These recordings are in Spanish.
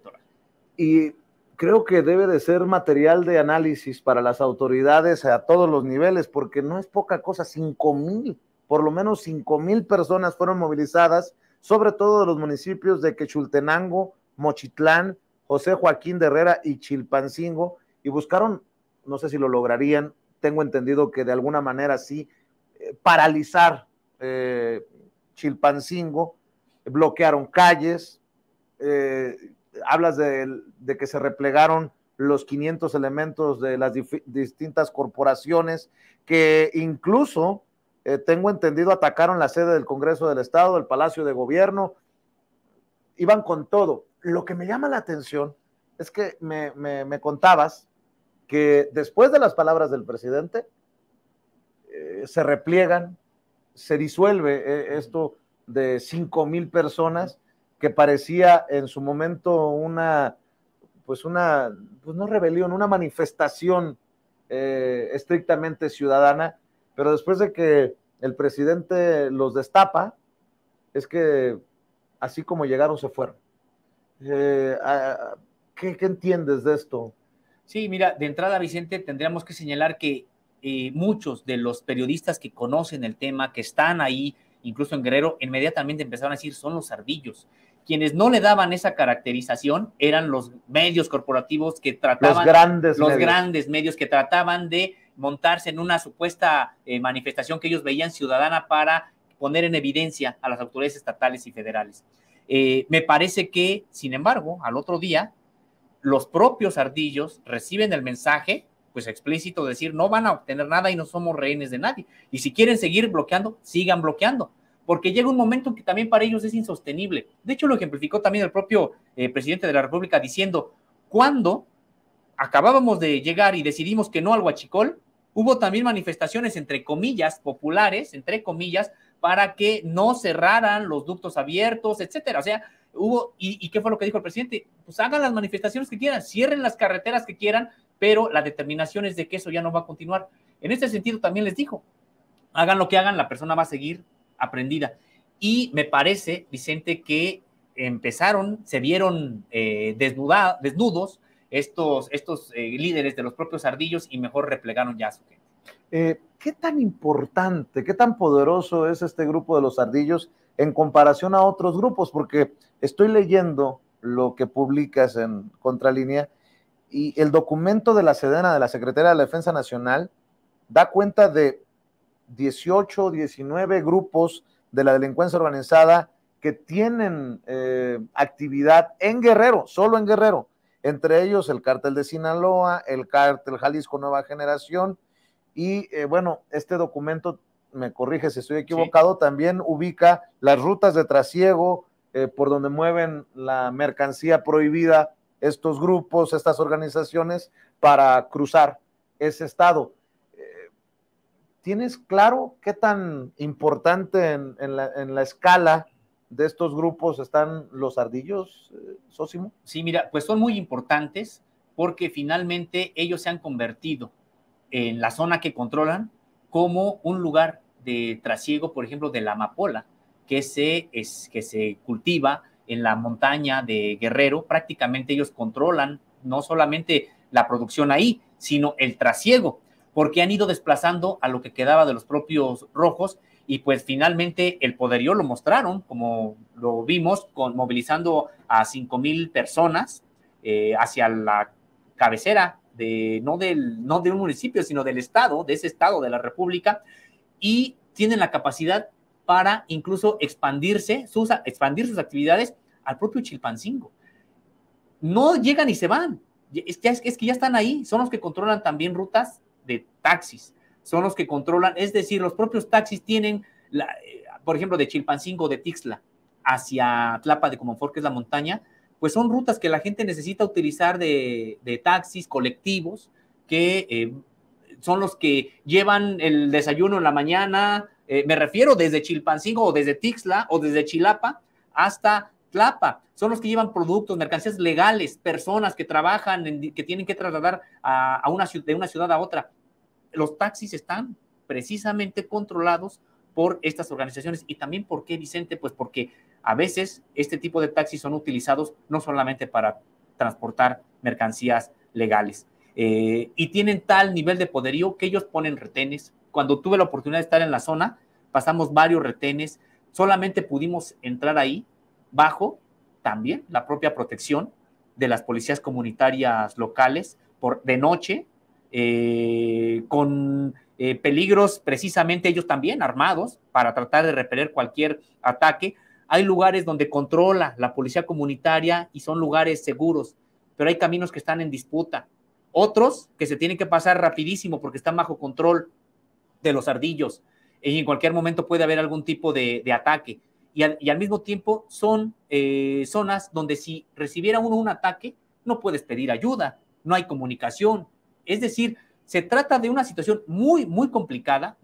electoral. Y creo que debe de ser material de análisis para las autoridades a todos los niveles, porque no es poca cosa, 5,000, por lo menos 5,000 personas fueron movilizadas, sobre todo de los municipios de Quechultenango, Mochitlán, José Joaquín de Herrera y Chilpancingo, y buscaron, no sé si lo lograrían, tengo entendido que de alguna manera sí, paralizar Chilpancingo, bloquearon calles, hablas de que se replegaron los 500 elementos de las distintas corporaciones, que incluso, tengo entendido, atacaron la sede del Congreso del Estado, el Palacio de Gobierno, iban con todo. Lo que me llama la atención es que me contabas que después de las palabras del presidente, se repliegan, se disuelve esto de 5,000 personas, que parecía en su momento pues no rebelión, una manifestación estrictamente ciudadana, pero después de que el presidente los destapa, es que así como llegaron se fueron. ¿Qué entiendes de esto? Sí, mira, de entrada, Vicente, tendríamos que señalar que muchos de los periodistas que conocen el tema, que están ahí, incluso en Guerrero, inmediatamente empezaron a decir, son los ardillos. Quienes no le daban esa caracterización eran los medios corporativos que trataban, los grandes medios que trataban de montarse en una supuesta manifestación que ellos veían ciudadana para poner en evidencia a las autoridades estatales y federales. Me parece que, sin embargo, al otro día, los propios ardillos reciben el mensaje, pues explícito, de decir, no van a obtener nada y no somos rehenes de nadie. Y si quieren seguir bloqueando, sigan bloqueando, porque llega un momento que también para ellos es insostenible. De hecho, lo ejemplificó también el propio presidente de la República diciendo, cuando acabábamos de llegar y decidimos que no al huachicol, hubo también manifestaciones, entre comillas, populares, entre comillas, para que no cerraran los ductos abiertos, etcétera. O sea, hubo, ¿y qué fue lo que dijo el presidente? Pues hagan las manifestaciones que quieran, cierren las carreteras que quieran, pero la determinación es de que eso ya no va a continuar. En este sentido también les dijo, hagan lo que hagan, la persona va a seguir aprendida. Y me parece, Vicente, que se vieron desnudos estos líderes de los propios ardillos y mejor replegaron ya a su gente. ¿Qué tan importante, qué tan poderoso es este grupo de los ardillos en comparación a otros grupos? Porque estoy leyendo lo que publicas en Contralínea y el documento de la Sedena, de la Secretaría de la Defensa Nacional, da cuenta de 18, 19 grupos de la delincuencia organizada que tienen actividad en Guerrero, solo en Guerrero, entre ellos el Cártel de Sinaloa, el Cártel Jalisco Nueva Generación, y bueno, este documento, me corrige si estoy equivocado, sí, también ubica las rutas de trasiego por donde mueven la mercancía prohibida estos grupos, estas organizaciones, para cruzar ese estado. ¿Tienes claro qué tan importante en la escala de estos grupos están los ardillos, Sósimo? Sí, mira, pues son muy importantes porque finalmente ellos se han convertido en la zona que controlan como un lugar de trasiego, por ejemplo, de la amapola, que se cultiva en la montaña de Guerrero. Prácticamente ellos controlan no solamente la producción ahí, sino el trasiego, porque han ido desplazando a lo que quedaba de los propios rojos, y pues finalmente el poderío lo mostraron, como lo vimos, movilizando a 5,000 personas hacia la cabecera no de un municipio, sino del estado, de ese estado de la República, y tienen la capacidad para incluso expandir sus actividades al propio Chilpancingo. No llegan y se van, es que ya están ahí, son los que controlan también rutas de taxis, son los que controlan, es decir, los propios taxis tienen, por ejemplo, de Chilpancingo, de Tixla, hacia Tlapa de Comonfort, que es la montaña, pues son rutas que la gente necesita utilizar de taxis colectivos, que son los que llevan el desayuno en la mañana, me refiero desde Chilpancingo o desde Tixla o desde Chilapa hasta Tlapa, son los que llevan productos, mercancías legales, personas que trabajan, que tienen que trasladar de una ciudad a otra. Los taxis están precisamente controlados por estas organizaciones. ¿Y también por qué, Vicente? Pues porque a veces este tipo de taxis son utilizados no solamente para transportar mercancías legales. Y tienen tal nivel de poderío que ellos ponen retenes. Cuando tuve la oportunidad de estar en la zona, pasamos varios retenes, solamente pudimos entrar ahí bajo también la propia protección de las policías comunitarias locales de noche, con peligros precisamente ellos también armados para tratar de repeler cualquier ataque. Hay lugares donde controla la policía comunitaria y son lugares seguros, pero hay caminos que están en disputa, otros que se tienen que pasar rapidísimo porque están bajo control de los ardillos y en cualquier momento puede haber algún tipo de ataque. Y al mismo tiempo son zonas donde si recibiera uno un ataque, no puedes pedir ayuda, no hay comunicación. Es decir, se trata de una situación muy, muy complicada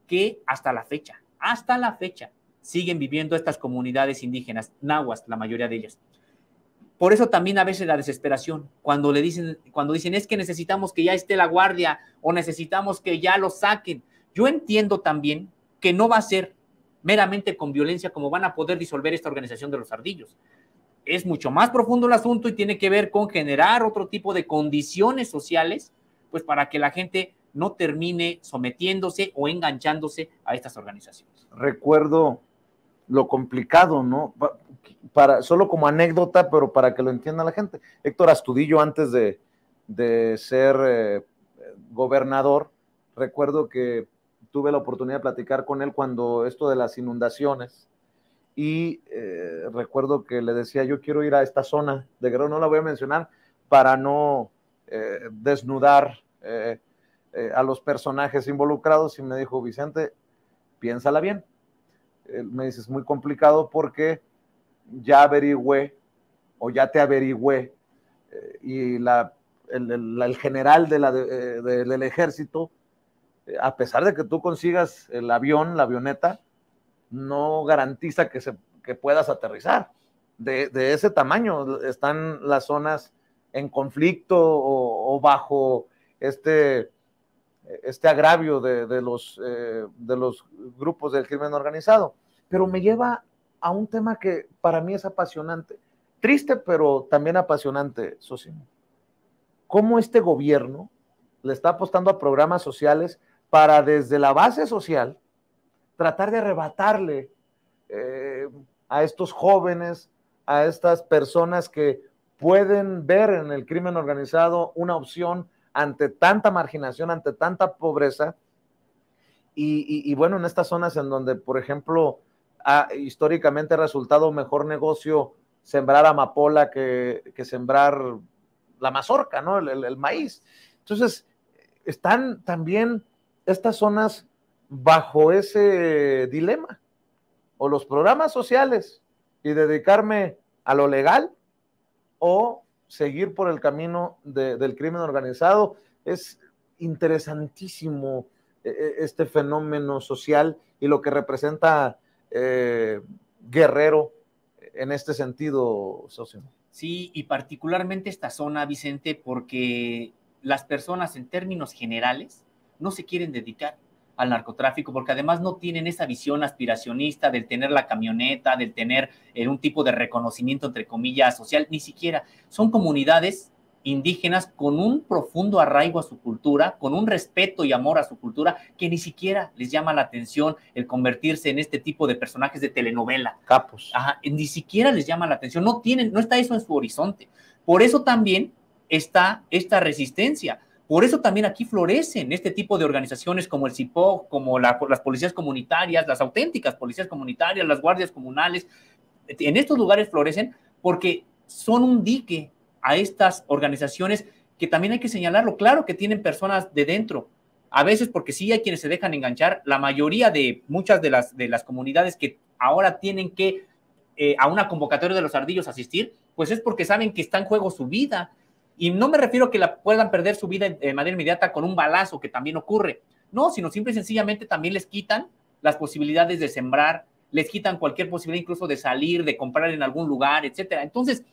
que hasta la fecha, siguen viviendo estas comunidades indígenas, nahuas, la mayoría de ellas. Por eso también a veces la desesperación, cuando dicen, es que necesitamos que ya esté la guardia o necesitamos que ya lo saquen. Yo entiendo también que no va a ser meramente con violencia como van a poder disolver esta organización de los ardillos. Es mucho más profundo el asunto y tiene que ver con generar otro tipo de condiciones sociales, pues para que la gente no termine sometiéndose o enganchándose a estas organizaciones. Recuerdo lo complicado, ¿no? Solo como anécdota, pero para que lo entienda la gente. Héctor Astudillo, antes de ser gobernador, recuerdo que tuve la oportunidad de platicar con él cuando esto de las inundaciones, y recuerdo que le decía, yo quiero ir a esta zona de Guerrero, no la voy a mencionar para no desnudar a los personajes involucrados, y me dijo, Vicente, piénsala bien. Me dice, es muy complicado porque ya averigüé, o ya te averigüé, y el general del ejército, a pesar de que tú consigas el avión, la avioneta, no garantiza que puedas aterrizar. De ese tamaño están las zonas en conflicto o bajo este agravio de los grupos del crimen organizado. Pero me lleva a un tema que para mí es apasionante, triste, pero también apasionante, Sosimo. ¿Cómo este gobierno le está apostando a programas sociales para desde la base social tratar de arrebatarle a estos jóvenes, a estas personas que pueden ver en el crimen organizado una opción ante tanta marginación, ante tanta pobreza? Y bueno, en estas zonas en donde, por ejemplo, históricamente ha resultado mejor negocio sembrar amapola que sembrar la mazorca, ¿no? El maíz. Entonces, están también estas zonas bajo ese dilema, o los programas sociales y dedicarme a lo legal, o seguir por el camino del crimen organizado. Es interesantísimo este fenómeno social y lo que representa Guerrero en este sentido, socio. Sí, y particularmente esta zona, Vicente, porque las personas en términos generales no se quieren dedicar al narcotráfico, porque además no tienen esa visión aspiracionista del tener la camioneta, del tener un tipo de reconocimiento, entre comillas, social, ni siquiera. Son comunidades indígenas con un profundo arraigo a su cultura, con un respeto y amor a su cultura, que ni siquiera les llama la atención el convertirse en este tipo de personajes de telenovela. Capos. Ajá, ni siquiera les llama la atención, no está eso en su horizonte. Por eso también está esta resistencia. Por eso también aquí florecen este tipo de organizaciones como el CIPOG, como las policías comunitarias, las auténticas policías comunitarias, las guardias comunales. En estos lugares florecen porque son un dique a estas organizaciones que también hay que señalarlo. Claro que tienen personas de dentro, a veces porque sí hay quienes se dejan enganchar. La mayoría de muchas de las comunidades que ahora tienen que a una convocatoria de los ardillos asistir, pues es porque saben que está en juego su vida. Y no me refiero a que puedan perder su vida de manera inmediata con un balazo, que también ocurre. No, sino simple y sencillamente también les quitan las posibilidades de sembrar, les quitan cualquier posibilidad incluso de salir, de comprar en algún lugar, etcétera. Entonces,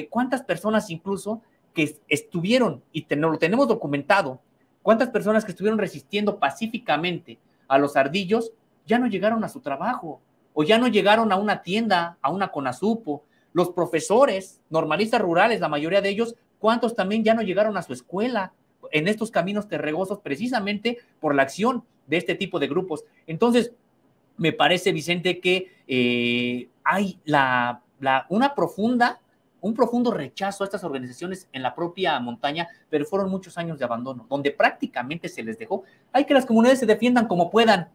¿cuántas personas incluso que estuvieron, y lo tenemos documentado, cuántas personas que estuvieron resistiendo pacíficamente a los ardillos ya no llegaron a su trabajo, o ya no llegaron a una tienda, a una CONASUPO, Los profesores, normalistas rurales, la mayoría de ellos, ¿cuántos también ya no llegaron a su escuela en estos caminos terregosos precisamente por la acción de este tipo de grupos? Entonces, me parece, Vicente, que hay un profundo rechazo a estas organizaciones en la propia montaña, pero fueron muchos años de abandono, donde prácticamente se les dejó. Hay que las comunidades se defiendan como puedan,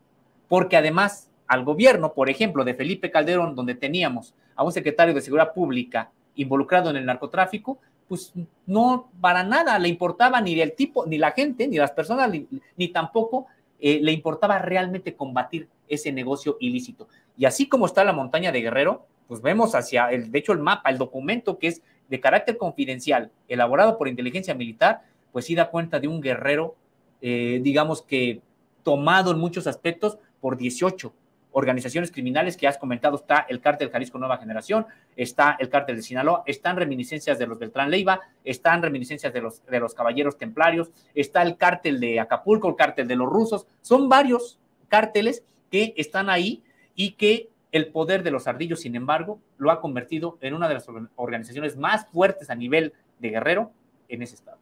porque además al gobierno, por ejemplo, de Felipe Calderón, donde teníamos a un secretario de Seguridad Pública involucrado en el narcotráfico, pues no para nada le importaba ni el tipo, ni la gente, ni las personas, ni tampoco le importaba realmente combatir ese negocio ilícito. Y así como está la montaña de Guerrero, pues vemos de hecho el mapa, el documento que es de carácter confidencial, elaborado por inteligencia militar, pues sí da cuenta de un Guerrero, digamos que tomado en muchos aspectos por 18 organizaciones criminales que has comentado. Está el cártel Jalisco Nueva Generación, está el cártel de Sinaloa, están reminiscencias de los Beltrán Leiva, están reminiscencias de los Caballeros Templarios, está el cártel de Acapulco, el cártel de los rusos. Son varios cárteles que están ahí y que el poder de los ardillos, sin embargo, lo ha convertido en una de las organizaciones más fuertes a nivel de Guerrero en ese estado.